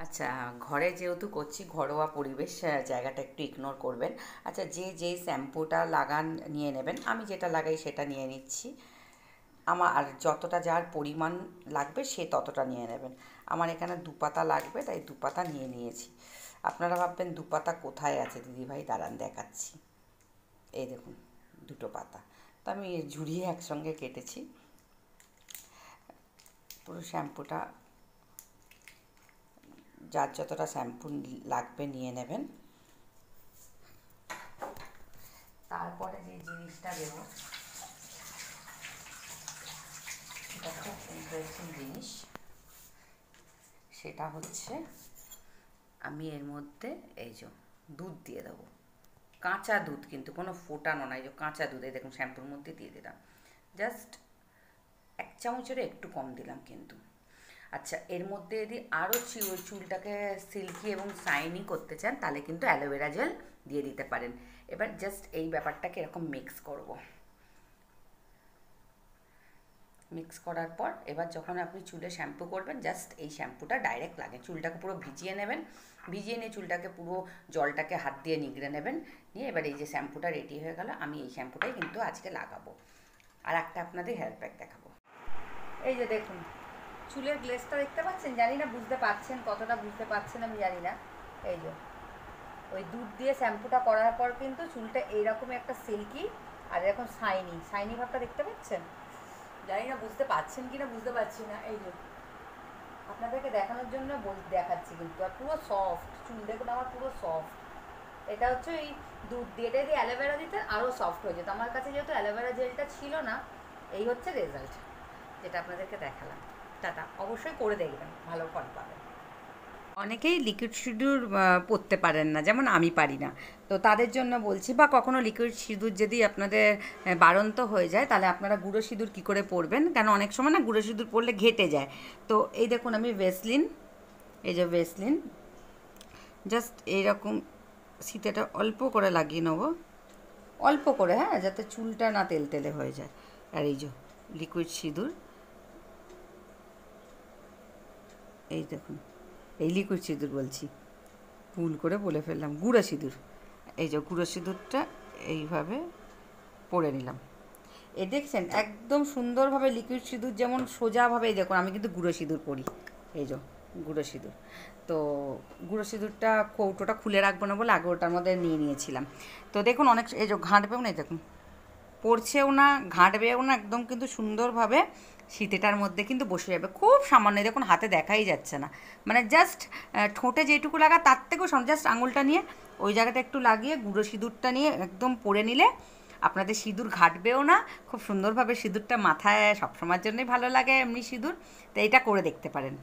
আচ্ছা, ঘরে যেহেতু করছি ঘরোয়া পরিবেশ, জায়গাটা একটু ইগনোর করবেন। আচ্ছা, যে যেই শ্যাম্পুটা লাগান নিয়ে নেবেন, আমি যেটা লাগাই সেটা নিয়ে নিচ্ছি। আমার আর যতটা যার পরিমাণ লাগবে সে ততটা নিয়ে নেবেন। আমার এখানে 2 পাতা লাগবে, তাই 2 পাতা নিয়ে নিয়েছি। আপনারা ভাববেন 2 পাতা কোথায় আছে দিদিভাই, দাঁড়ান দেখাচ্ছি। এই দেখুন, 2টো পাতা। তো আমি ঝুরিয়ে একসঙ্গে কেটেছি। পুরো শ্যাম্পুটা যার যতটা শ্যাম্পু লাগবে নিয়ে নেবেন। তারপরে যে জিনিসটা দেবো, এটা খুব ইন্টারেস্টিং জিনিস। সেটা হচ্ছে আমি এর মধ্যে এই যে দুধ দিয়ে দেবো। কাঁচা দুধ, কিন্তু কোনো ফোটানো নয়, যে কাঁচা দুধ। এই দেখুন শ্যাম্পুর মধ্যে দিয়ে দিলাম। জাস্ট 1 চামচেরও একটু কম দিলাম কিন্তু। আচ্ছা, এর মধ্যে যদি আরও চুলটাকে সিল্কি এবং শাইনি করতে চান তাহলে কিন্তু অ্যালোভেরা জেল দিয়ে দিতে পারেন। এবার জাস্ট এই ব্যাপারটাকে এরকম মিক্স করব। মিক্স করার পর এবার যখন আপনি চুলে শ্যাম্পু করবেন, জাস্ট এই শ্যাম্পুটা ডাইরেক্ট লাগে। চুলটাকে পুরো ভিজিয়ে নেবেন, ভিজিয়ে নিয়ে চুলটাকে পুরো জলটাকে হাত দিয়ে নিগড়ে নেবেন। নিয়ে এবার এই যে শ্যাম্পুটা রেডি হয়ে গেল, আমি এই শ্যাম্পুটাই কিন্তু আজকে লাগাবো। আর একটা আপনাদের হেয়ার প্যাক দেখাবো। এই যে দেখুন, চুলের গ্লেজটা দেখতে পাচ্ছেন? জানি না বুঝতে পারছেন, কতটা বুঝতে পারছেন আমি জানি না। এই যে ওই দুধ দিয়ে শ্যাম্পুটা করার পর কিন্তু চুলটা এইরকম একটা সিল্কি আর এরকম শাইনি শাইনি ভাবটা দেখতে পাচ্ছেন? জানি না বুঝতে পারছেন কি না, বুঝতে পারছি না। এই যে আপনাদেরকে দেখানোর জন্য দেখাচ্ছি কিন্তু। আর পুরো সফট চুল, দেখুন আমার পুরো সফট। এটা হচ্ছে এই দুধ দিয়ে, এটা দিয়ে অ্যালোভেরা দিতে আরও সফট হয়ে যেত। আমার কাছে যেহেতু অ্যালোভেরা জেলটা ছিল না, এই হচ্ছে রেজাল্ট যেটা আপনাদেরকে দেখালাম। টাটা, অবশ্যই করে দেখবেন, ভালো ফল পাবেন। অনেকেই লিকুইড সিঁদুর পরতে পারেন না, যেমন আমি পারি না। তো তাদের জন্য বলছি, বা কখনো লিকুইড সিঁদুর যদি আপনাদের বাড়ন্ত হয়ে যায়, তাহলে আপনারা গুঁড়ো সিঁদুর কী করে পরবেন, কেন অনেক সময় না গুঁড়ো সিঁদুর পরলে ঘেটে যায়। তো এই দেখুন, আমি ভেসলিন, এই যে ভেসলিন, জাস্ট এইরকম শীতেটা অল্প করে লাগিয়ে নেবো, অল্প করে, হ্যাঁ, যাতে চুলটা না তেলতেলে হয়ে যায়। আর এই যে লিকুইড সিঁদুর, এই দেখুন, এই লিকুইড সিঁদুর বলছি, ভুল করে বলে ফেললাম, গুঁড়ো সিঁদুর। এই যে গুঁড়ো সিঁদুরটা এইভাবে পরে নিলাম। এই দেখছেন একদম সুন্দরভাবে লিকুইড সিঁদুর যেমন সোজাভাবে, এই দেখুন আমি কিন্তু গুঁড়ো সিঁদুর পরি। এই যে গুঁড়ো সিঁদুর। তো গুঁড়ো সিঁদুরটা কৌটোটা খুলে রাখবো না বলে আগে ওটার মধ্যে নিয়ে নিয়েছিলাম। তো দেখুন অনেক, এই যে ঘাঁটবেও না, এই দেখুন পড়ছেও না, ঘাঁটবেও না, একদম কিন্তু সুন্দরভাবে শীতেটার মধ্যে কিন্তু বসে যাবে। খুব সামান্য, দেখুন হাতে দেখাই যাচ্ছে না, মানে জাস্ট ঠোঁটে যেটুকু লাগা তার থেকেও জাস্ট আঙুলটা নিয়ে ওই জায়গাটা একটু লাগিয়ে গুঁড়ো সিঁদুরটা নিয়ে একদম পরে নিলে আপনাদের সিঁদুর ঘাঁটবেও না। খুব সুন্দরভাবে সিঁদুরটা মাথায় সবসময়ের জন্যই ভালো লাগে এমনি সিঁদুর। তো এইটা করে দেখতে পারেন।